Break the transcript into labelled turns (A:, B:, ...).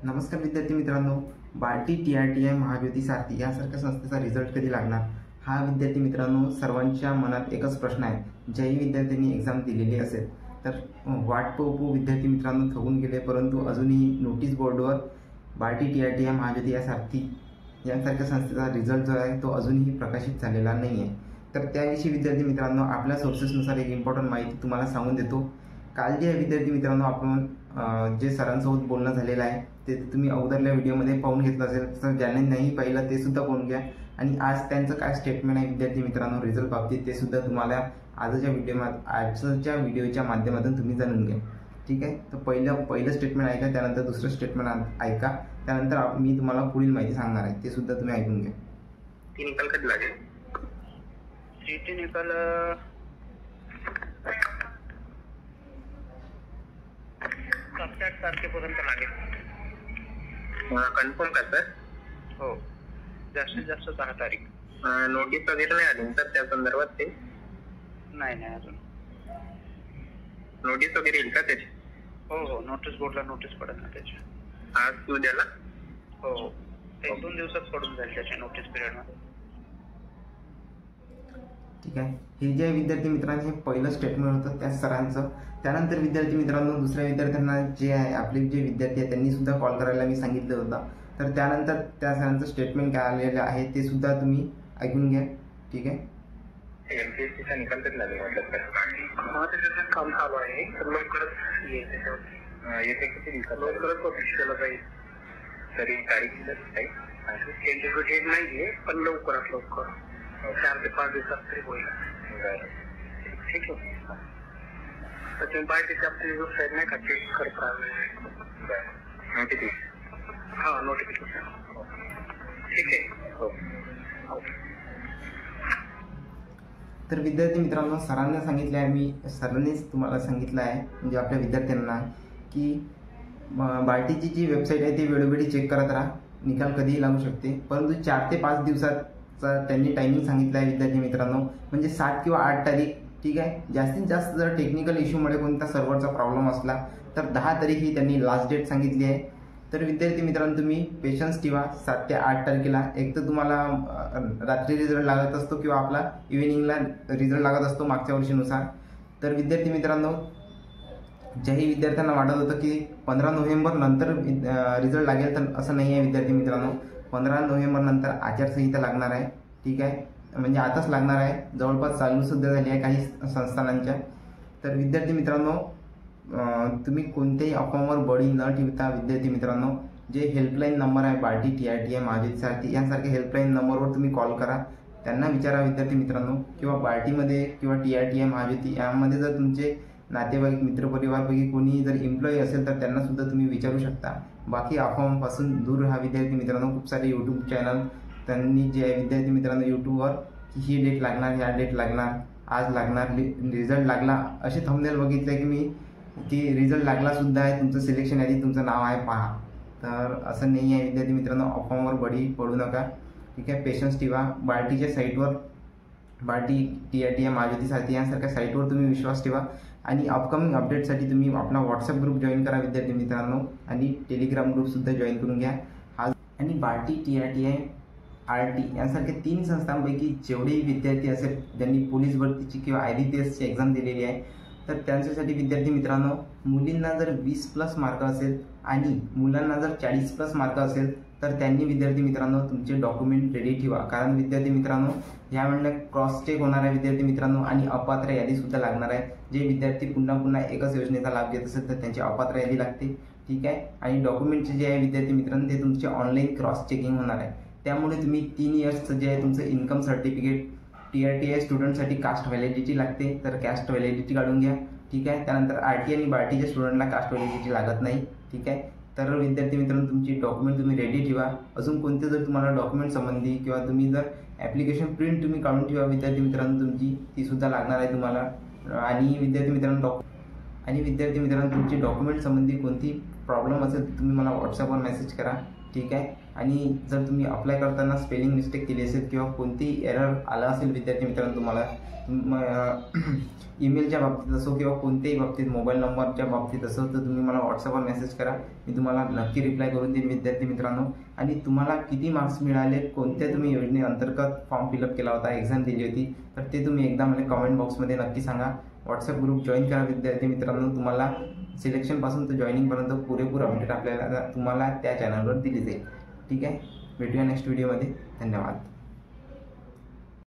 A: नमस्कार विद्यार्थी मित्रांनो, बार्टी TRTI महाज्योती सारथी यासारख्या संस्थेचा रिझल्ट कधी लागणार हा विद्यार्थी मित्रांनो सर्वांच्या मनात एकच प्रश्न आहे. ज्याही विद्यार्थ्यांनी एक्झाम दिलेली असेल तर वाट पाहू विद्यार्थी मित्रांनो थकून गेले, परंतु अजूनही नोटीस बोर्डवर बार्टी TRTI महाज्योती या सारथी यांसारख्या संस्थेचा रिझल्ट जो आहे तो अजूनही प्रकाशित झालेला नाही आहे. तर त्याविषयी विद्यार्थी मित्रांनो आपल्या सोर्सेसनुसार एक इम्पॉर्टंट माहिती तुम्हाला सांगून देतो. काल जे विद्यार्थी मित्रांनो आपण जे सरांसोबत बोलणं झालेलं आहे ते तुम्ही अगोदरल्या व्हिडिओमध्ये पाहून घेतलं असेल, तर ज्यांनी नाही पाहिलं ते सुद्धा पाहून घ्या. आणि आज त्यांचं काय स्टेटमेंट आहे विद्यार्थी मित्रांनो रिझल्ट बाबतीत ते सुद्धा तुम्हाला आजच्या व्हिडिओच्या माध्यमातून तुम्ही जाणून घ्या. ठीक आहे, तर पहिलं स्टेटमेंट ऐका, त्यानंतर दुसरं स्टेटमेंट ऐका, त्यानंतर मी तुम्हाला पुढील माहिती सांगणार आहे ते सुद्धा तुम्ही ऐकून घ्या.
B: ती निकाल कधी लागेल?
C: सीटी निकाल 7-8 तारखेपर्यंत लागेल.
B: कन्फर्म का सर?
C: हो, जास्तीत जास्त 10 तारीख.
B: नोटीस वगैरे नाही आली सर त्या संदर्भात? ते
C: नाही अजून
B: नोटीस वगैरे येईल का त्याची?
C: हो, नोटीस बोर्डला नोटीस पडेल ना त्याची.
B: आज उद्याला?
C: हो, 1-2 दिवसात पडून जाईल त्याच्या नोटीस पिरियडमध्ये.
A: ठीक आहे, हे जे विद्यार्थी मित्रांनो हे पहिलं स्टेटमेंट होतं त्या सरांचं. त्यानंतर विद्यार्थी मित्रांनो दुसऱ्या विद्यार्थ्यांना जे आहे आपले जे विद्यार्थी आहेत त्यांनी सुद्धा कॉल करायला मी सांगितलं होतं. तर त्यानंतर त्या सरांचं स्टेटमेंट काय आलेलं आहे ते सुद्धा तुम्ही ऐकून घ्या. ठीक आहे,
B: एमपीएससीचा निकाल कधी लागेल म्हटलं सर?
C: त्याचं काम चालू आहे, तर लवकरच
B: येते किती दिवसात
C: लवकरच ऑफिस केलं जाईल.
B: तरी तारीख काही
C: टेंटेटिव्ह डेट नाहीये, पण लवकरात लवकर 4 ते 5 दिवसात तरी होईल. ठीक आहे, तर तुम्ही बायटीची आपली वेबसाईट नाही का चेक करता?
B: नोटिफिकेशन?
C: हा, नोटिफिकेशन. ठीक आहे.
B: हो.
A: तर विद्यार्थी मित्रांनो सरांना सांगितलं आहे, मी सरांनीच तुम्हाला सांगितलं आहे म्हणजे आपल्या विद्यार्थ्यांना की बार्टीची जी वेबसाईट आहे ती वेळोवेळी चेक करत राहा, निकाल कधीही लागू शकते. परंतु 4 ते 5 दिवसाचा त्यांनी टायमिंग सांगितलं आहे विद्यार्थी मित्रांनो, म्हणजे 7 किंवा 8 तारीख. ठीक आहे, जास्तीत जास्त जर टेक्निकल इश्यूमुळे कोणता सर्व्हरचा प्रॉब्लेम असला तर 10 तारीख ही त्यांनी लास्ट डेट सांगितली आहे. तर विद्यार्थी मित्रांनो तुम्ही पेशन्स ठेवा. 7 ते 8 तारखेला एक तर तुम्हाला रात्री रिझल्ट लागत असतो किंवा आपला इव्हिनिंगला रिझल्ट लागत असतो मागच्या वर्षीनुसार. तर विद्यार्थी मित्रांनो ज्याही विद्यार्थ्यांना वाटत होतं की 15 नोव्हेंबर नंतर रिझल्ट लागेल, तर असं नाही आहे विद्यार्थी मित्रांनो. 15 नोव्हेंबर नंतर आचारसंहिता लागणार आहे. ठीक आहे, म्हणजे आताच लागणार आहे, जवळपास चालू सुद्धा झाली आहे काही संस्थानांच्या. तर विद्यार्थी मित्रांनो तुम्ही कोणत्याही अफवावर बळी न ठेवता विद्यार्थी मित्रांनो जे हेल्पलाईन नंबर आहे बार्टी TRTI महाज्योती सारथी यांसारख्या हेल्पलाईन नंबरवर तुम्ही कॉल करा, त्यांना विचारा विद्यार्थी मित्रांनो. किंवा बार्टीमध्ये किंवा TRTI महाज्योती यामध्ये जर तुमचे नातेवाईक मित्रपरिवारपैकी कोणी जर एम्प्लॉई असेल तर त्यांना सुद्धा तुम्ही विचारू शकता. बाकी अफवांपासून दूर राहा विद्यार्थी मित्रांनो. खूप सारे यूट्यूब चॅनल त्यांनी जे आहे विद्यार्थी मित्रांनो यूट्यूबवर की ही डेट लागणार, ह्या डेट लागणार, आज लागणार, रिझल्ट लागला असे थंबनेल बघितले की मी की रिझल्ट लागला सुद्धा आहे, तुमचं सिलेक्शन यादी तुमचं नाव आहे पहा. तर असं नाही आहे विद्यार्थी मित्रांनो, अफवांवर बळी पडू नका. ठीक आहे, पेशन्स ठेवा. बार्टीच्या साईटवर बार्टी TRTI महाज्योती सारथी यांसारख्या साईटवर तुम्ही विश्वास ठेवा आणि अपकमिंग अपडेटसाठी तुम्ही आपला व्हॉट्सअप ग्रुप जॉईन करा विद्यार्थी मित्रांनो आणि टेलिग्राम ग्रुपसुद्धा जॉईन करून घ्या. आणि बार्टी TRTI RT यांसारख्या 3 संस्थांपैकी जेवढेही विद्यार्थी असेल ज्यांनी पोलीस भरतीची किंवा IBPSची एक्झाम दिलेली आहे तर त्यांच्यासाठी विद्यार्थी मित्रांनो मुलींना जर 20+ मार्क असेल आणि मुलांना जर 40+ मार्क असेल तर त्यांनी विद्यार्थी मित्रांनो तुमचे डॉक्युमेंट रेडी ठेवा. कारण विद्यार्थी मित्रांनो ह्या वेळेला क्रॉस चेक होणार आहे विद्यार्थी मित्रांनो आणि अपात्र यादीसुद्धा लागणार आहे. जे विद्यार्थी पुन्हा एकच योजनेचा लाभ घेत असेल तर त्यांची अपात्र यादी लागते. ठीक आहे, आणि डॉक्युमेंटचे जे आहे विद्यार्थी मित्रांनो ते तुमचे ऑनलाईन क्रॉस चेकिंग होणार आहे. त्यामुळे तुम्ही 3 इयर्सचं जे आहे तुमचं इन्कम सर्टिफिकेट TRTI स्टुडंटसाठी कास्ट व्हॅलिडिटी लागते, तर कास्ट व्हॅलिडिटी काढून घ्या. ठीक आहे, त्यानंतर RT आणि बार्टीच्या स्टुडंटला कास्ट व्हॅलिडिटी लागत नाही. ठीक आहे, तर विद्यार्थी मित्रांनो तुमची डॉक्युमेंट तुम्ही रेडी ठेवा. अजून कोणते जर तुम्हाला डॉक्युमेंट संबंधी किंवा तुम्ही जर ॲप्लिकेशन प्रिंट तुम्ही काढून ठेवा विद्यार्थी मित्रांनो तुमची ती सुद्धा लागणार आहे तुम्हाला. आणि विद्यार्थी मित्रांनो तुमची डॉक्युमेंट संबंधी कोणती प्रॉब्लेम असेल तर तुम्ही मला व्हॉट्सअपवर मेसेज करा. ठीक आहे. आणि जर तुम्ही अप्लाय करताना स्पेलिंग मिस्टेक केली असेल किंवा कोणतीही एरर आला असेल विद्यार्थी मित्रांनो तुम्हाला ईमेलच्या बाबतीत असो किंवा कोणत्याही बाबतीत मोबाईल नंबरच्या बाबतीत असो, तर तुम्ही मला व्हॉट्सअपवर मेसेज करा. मी तुम्हाला नक्की रिप्लाय करून देईन विद्यार्थी मित्रांनो. आणि तुम्हाला किती मार्क्स मिळाले, कोणत्या तुम्ही योजनेअंतर्गत फॉर्म फिलअप केला होता, एक्झाम दिली होती, तर ते तुम्ही एकदा मला कमेंट बॉक्समध्ये नक्की सांगा. व्हॉट्सअप ग्रुप जॉईन करा विद्यार्थी मित्रांनो. तुम्हाला सिलेक्शनपासून तर जॉईनिंगपर्यंत पुरेपूर अपडेट आपल्याला तुम्हाला त्या चॅनलवर दिली जाईल. ठीक आहे. भेटूया नेक्स्ट व्हिडिओमध्ये. धन्यवाद.